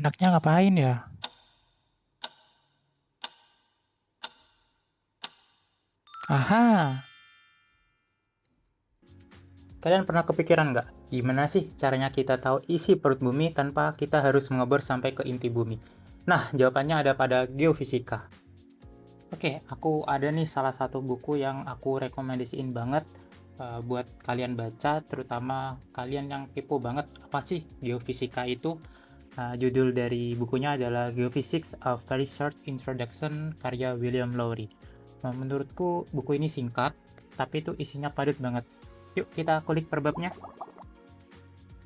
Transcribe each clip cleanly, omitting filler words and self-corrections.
Enaknya ngapain ya? Aha, kalian pernah kepikiran nggak? Gimana sih caranya kita tahu isi perut bumi tanpa kita harus mengebor sampai ke inti bumi? Nah, jawabannya ada pada geofisika. Oke, aku ada nih salah satu buku yang aku rekomendasiin banget buat kalian baca, terutama kalian yang kepo banget apa sih geofisika itu. Judul dari bukunya adalah Geophysics: A Very Short Introduction karya William Lowry. Nah, menurutku buku ini singkat, tapi itu isinya padat banget. Yuk kita kulik per babnya.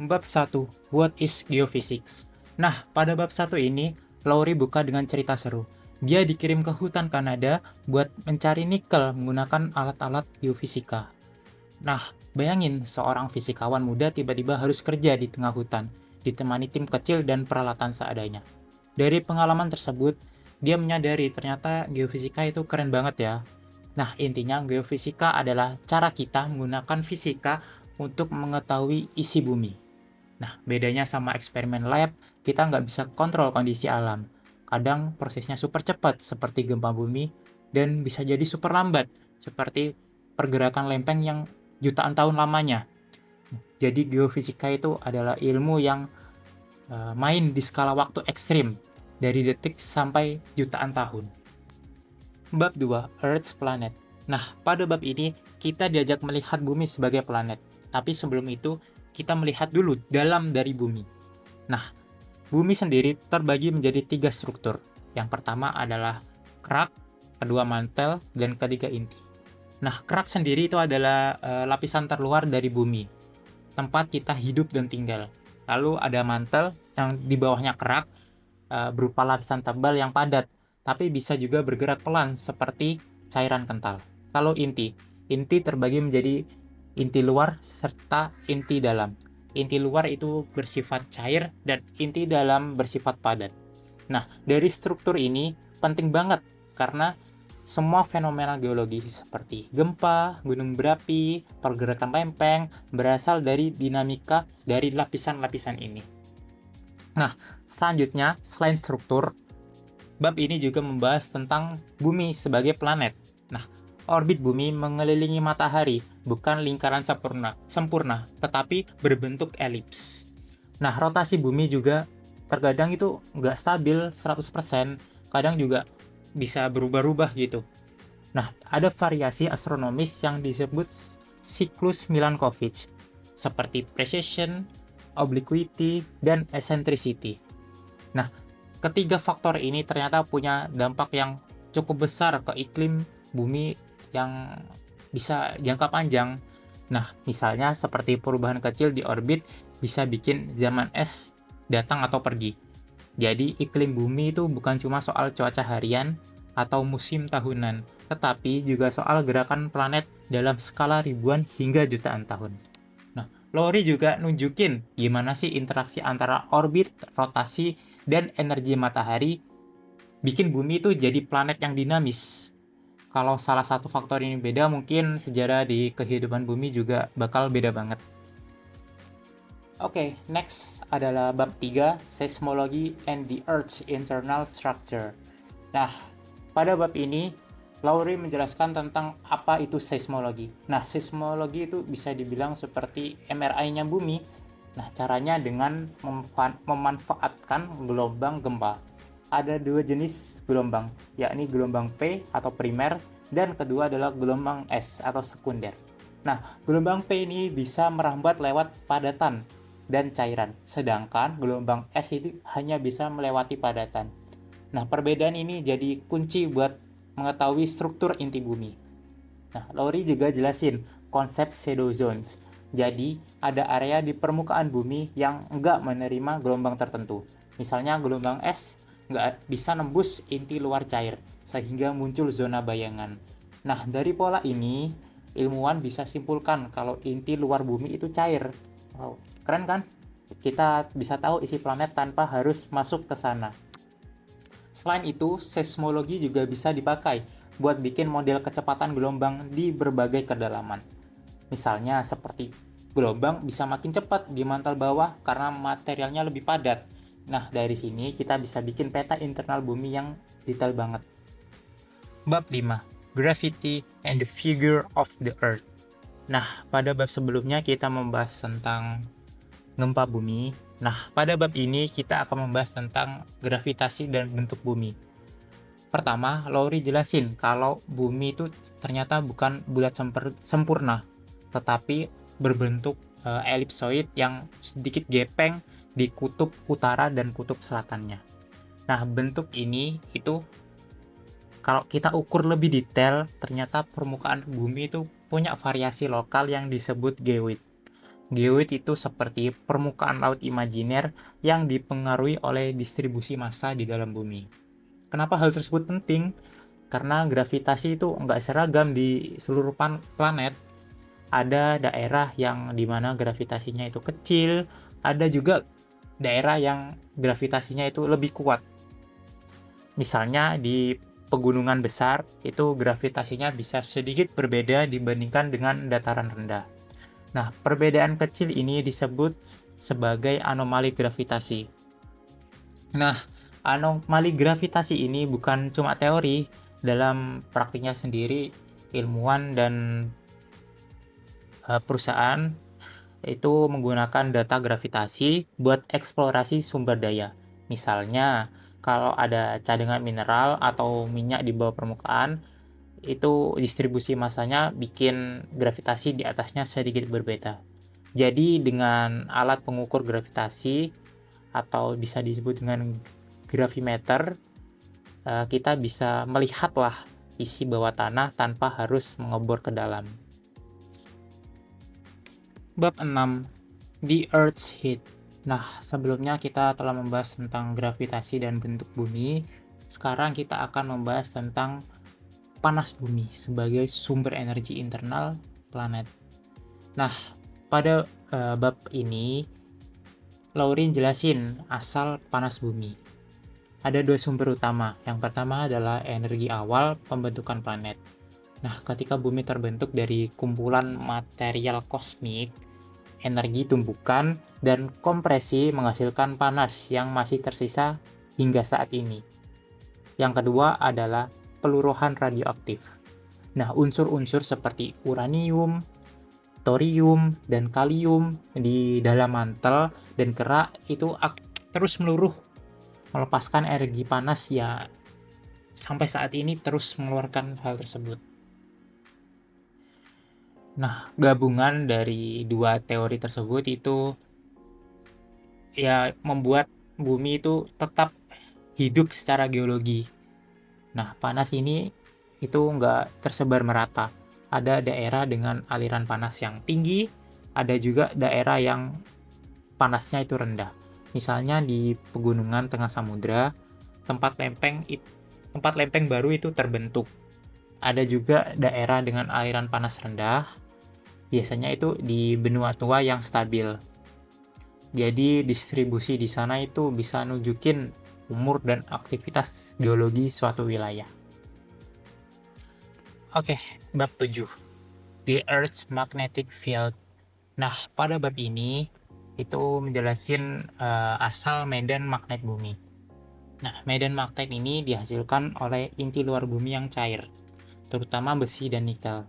Bab 1, What is Geophysics? Nah, pada bab 1 ini, Lowry buka dengan cerita seru. Dia dikirim ke hutan Kanada buat mencari nikel menggunakan alat-alat geofisika. Nah, bayangin seorang fisikawan muda tiba-tiba harus kerja di tengah hutan, ditemani tim kecil dan peralatan seadanya. Dari pengalaman tersebut, dia menyadari ternyata geofisika itu keren banget ya. Nah, intinya geofisika adalah cara kita menggunakan fisika untuk mengetahui isi bumi. Nah, bedanya sama eksperimen lab, kita nggak bisa kontrol kondisi alam. Kadang prosesnya super cepat, seperti gempa bumi, dan bisa jadi super lambat, seperti pergerakan lempeng yang jutaan tahun lamanya. Jadi geofisika itu adalah ilmu yang main di skala waktu ekstrim, dari detik sampai jutaan tahun. Bab 2, Earth's Planet. Nah, pada bab ini, kita diajak melihat bumi sebagai planet. Tapi sebelum itu, kita melihat dulu dalam dari bumi. Nah, bumi sendiri terbagi menjadi 3 struktur. Yang pertama adalah kerak, kedua mantel, dan ketiga inti. Nah, kerak sendiri itu adalah lapisan terluar dari bumi, tempat kita hidup dan tinggal. Lalu ada mantel yang di bawahnya kerak, berupa lapisan tebal yang padat, tapi bisa juga bergerak pelan seperti cairan kental. Kalau inti terbagi menjadi inti luar serta inti dalam. Inti luar itu bersifat cair dan inti dalam bersifat padat. Nah, dari struktur ini penting banget karena semua fenomena geologi seperti gempa, gunung berapi, pergerakan lempeng berasal dari dinamika dari lapisan-lapisan ini. Nah, selanjutnya, selain struktur, bab ini juga membahas tentang bumi sebagai planet. Nah, orbit bumi mengelilingi matahari, bukan lingkaran sempurna, tetapi berbentuk elips. Nah, rotasi bumi juga terkadang itu nggak stabil 100%, kadang juga bisa berubah-ubah gitu. Nah, ada variasi astronomis yang disebut siklus Milankovitch, seperti precession, obliquity, dan eccentricity. Nah, ketiga faktor ini ternyata punya dampak yang cukup besar ke iklim bumi yang bisa jangka panjang. Nah, misalnya seperti perubahan kecil di orbit bisa bikin zaman es datang atau pergi. Jadi, iklim bumi itu bukan cuma soal cuaca harian atau musim tahunan, tetapi juga soal gerakan planet dalam skala ribuan hingga jutaan tahun. Nah, Lowry juga nunjukin gimana sih interaksi antara orbit, rotasi, dan energi matahari bikin bumi itu jadi planet yang dinamis. Kalau salah satu faktor ini beda, mungkin sejarah di kehidupan bumi juga bakal beda banget. Oke, next adalah bab 3, Seismology and the Earth's Internal Structure. Nah, pada bab ini, Lowry menjelaskan tentang apa itu seismologi. Nah, seismologi itu bisa dibilang seperti MRI-nya bumi. Nah, caranya dengan memanfaatkan gelombang gempa. Ada dua jenis gelombang, yakni gelombang P atau primer, dan kedua adalah gelombang S atau sekunder. Nah, gelombang P ini bisa merambat lewat padatan dan cairan, sedangkan gelombang S itu hanya bisa melewati padatan. Nah, perbedaan ini jadi kunci buat mengetahui struktur inti bumi. Nah, Lowry juga jelasin konsep shadow zones. Jadi, ada area di permukaan bumi yang nggak menerima gelombang tertentu. Misalnya gelombang S nggak bisa nembus inti luar cair, sehingga muncul zona bayangan. Nah, dari pola ini, ilmuwan bisa simpulkan kalau inti luar bumi itu cair. Wow, keren kan? Kita bisa tahu isi planet tanpa harus masuk ke sana. Selain itu, seismologi juga bisa dipakai buat bikin model kecepatan gelombang di berbagai kedalaman. Misalnya seperti gelombang bisa makin cepat di mantel bawah karena materialnya lebih padat. Nah, dari sini kita bisa bikin peta internal bumi yang detail banget. Bab 5, Gravity and the Figure of the Earth. Nah, pada bab sebelumnya kita membahas tentang gempa bumi. Nah, pada bab ini kita akan membahas tentang gravitasi dan bentuk bumi. Pertama, Lowry jelasin kalau bumi itu ternyata bukan bulat sempurna, tetapi berbentuk elipsoid yang sedikit gepeng di kutub utara dan kutub selatannya. Nah, bentuk ini itu kalau kita ukur lebih detail, ternyata permukaan bumi itu punya variasi lokal yang disebut geoid. Geoid itu seperti permukaan laut imajiner yang dipengaruhi oleh distribusi massa di dalam bumi. Kenapa hal tersebut penting? Karena gravitasi itu nggak seragam di seluruh planet. Ada daerah yang dimana gravitasinya itu kecil, ada juga daerah yang gravitasinya itu lebih kuat. Misalnya di pegunungan besar, itu gravitasinya bisa sedikit berbeda dibandingkan dengan dataran rendah. Nah, perbedaan kecil ini disebut sebagai anomali gravitasi. Nah, anomali gravitasi ini bukan cuma teori, dalam praktiknya sendiri ilmuwan dan perusahaan itu menggunakan data gravitasi buat eksplorasi sumber daya. Misalnya, kalau ada cadangan mineral atau minyak di bawah permukaan, itu distribusi massanya bikin gravitasi di atasnya sedikit berbeda. Jadi dengan alat pengukur gravitasi atau bisa disebut dengan gravimeter, kita bisa melihatlah isi bawah tanah tanpa harus mengebor ke dalam. Bab 6, The Earth's Heat. Nah, sebelumnya kita telah membahas tentang gravitasi dan bentuk bumi. Sekarang kita akan membahas tentang panas bumi sebagai sumber energi internal planet. Nah, pada bab ini, Laurin jelasin asal panas bumi. Ada dua sumber utama. Yang pertama adalah energi awal pembentukan planet. Nah, ketika bumi terbentuk dari kumpulan material kosmik, energi tumbukan dan kompresi menghasilkan panas yang masih tersisa hingga saat ini. Yang kedua adalah peluruhan radioaktif. Nah, unsur-unsur seperti uranium, thorium, dan kalium di dalam mantel dan kerak itu terus meluruh, melepaskan energi panas ya sampai saat ini terus mengeluarkan hal tersebut. Nah, gabungan dari dua teori tersebut itu ya membuat bumi itu tetap hidup secara geologi. Nah, panas ini itu nggak tersebar merata. Ada daerah dengan aliran panas yang tinggi, ada juga daerah yang panasnya itu rendah. Misalnya di pegunungan tengah samudra, tempat lempeng baru itu terbentuk. Ada juga daerah dengan aliran panas rendah, biasanya itu di benua tua yang stabil. Jadi distribusi di sana itu bisa nunjukin umur dan aktivitas geologi suatu wilayah. Oke, bab 7. The Earth's Magnetic Field. Nah, pada bab ini itu menjelaskan asal medan magnet bumi. Nah, medan magnet ini dihasilkan oleh inti luar bumi yang cair, terutama besi dan nikel.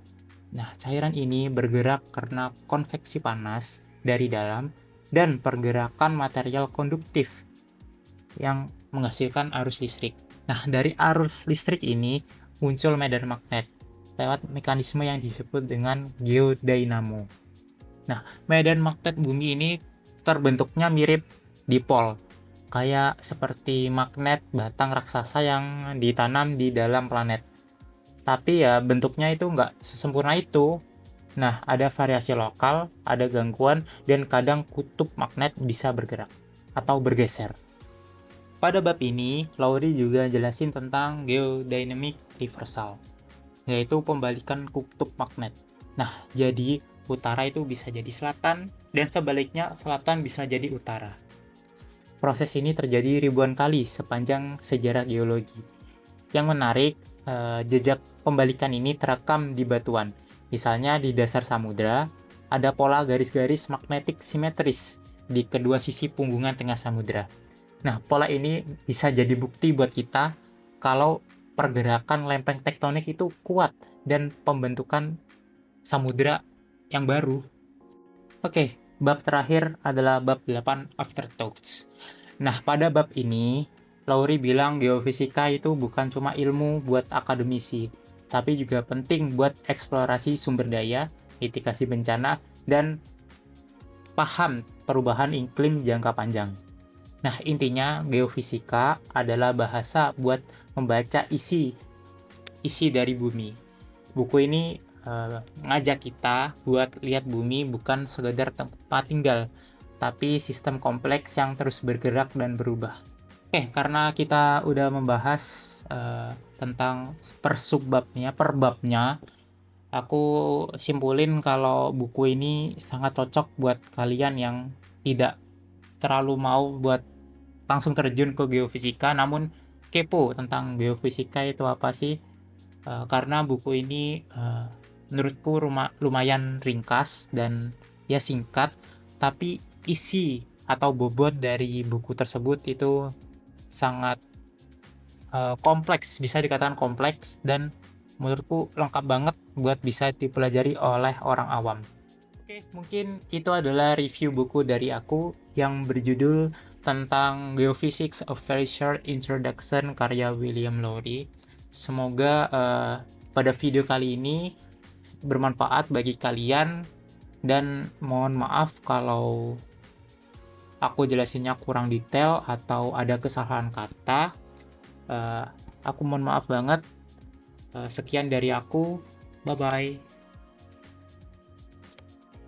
Nah, cairan ini bergerak karena konveksi panas dari dalam dan pergerakan material konduktif yang menghasilkan arus listrik. Nah, dari arus listrik ini muncul medan magnet lewat mekanisme yang disebut dengan geodinamo. Nah, medan magnet bumi ini terbentuknya mirip dipol, kayak seperti magnet batang raksasa yang ditanam di dalam planet. Tapi ya bentuknya itu nggak sesempurna itu. Nah, ada variasi lokal, ada gangguan, dan kadang kutub magnet bisa bergerak atau bergeser. Pada bab ini, Lowry juga jelasin tentang geodynamic reversal, yaitu pembalikan kutub magnet. Nah, jadi utara itu bisa jadi selatan, dan sebaliknya selatan bisa jadi utara. Proses ini terjadi ribuan kali sepanjang sejarah geologi. Yang menarik, jejak pembalikan ini terekam di batuan. Misalnya di dasar samudra, ada pola garis-garis magnetik simetris di kedua sisi punggungan tengah samudra. Nah, pola ini bisa jadi bukti buat kita kalau pergerakan lempeng tektonik itu kuat dan pembentukan samudra yang baru. Oke, bab terakhir adalah bab 8 Afterthoughts. Nah, pada bab ini, Lowry bilang geofisika itu bukan cuma ilmu buat akademisi, tapi juga penting buat eksplorasi sumber daya, mitigasi bencana, dan paham perubahan iklim jangka panjang. Nah, intinya geofisika adalah bahasa buat membaca isi dari bumi. Buku ini ngajak kita buat lihat bumi bukan sekedar tempat tinggal, tapi sistem kompleks yang terus bergerak dan berubah. Oke, karena kita udah membahas tentang per babnya, aku simpulin kalau buku ini sangat cocok buat kalian yang tidak terlalu mau buat langsung terjun ke geofisika, namun kepo tentang geofisika itu apa sih. Karena buku ini menurutku lumayan ringkas dan ya singkat, tapi isi atau bobot dari buku tersebut itu sangat kompleks, bisa dikatakan kompleks, dan menurutku lengkap banget buat bisa dipelajari oleh orang awam. Oke, mungkin itu adalah review buku dari aku yang berjudul tentang Geophysics: A Very Short Introduction karya William Lowry. Semoga pada video kali ini bermanfaat bagi kalian, dan mohon maaf kalau aku jelasinnya kurang detail atau ada kesalahan kata. Aku mohon maaf banget. Sekian dari aku. Bye-bye.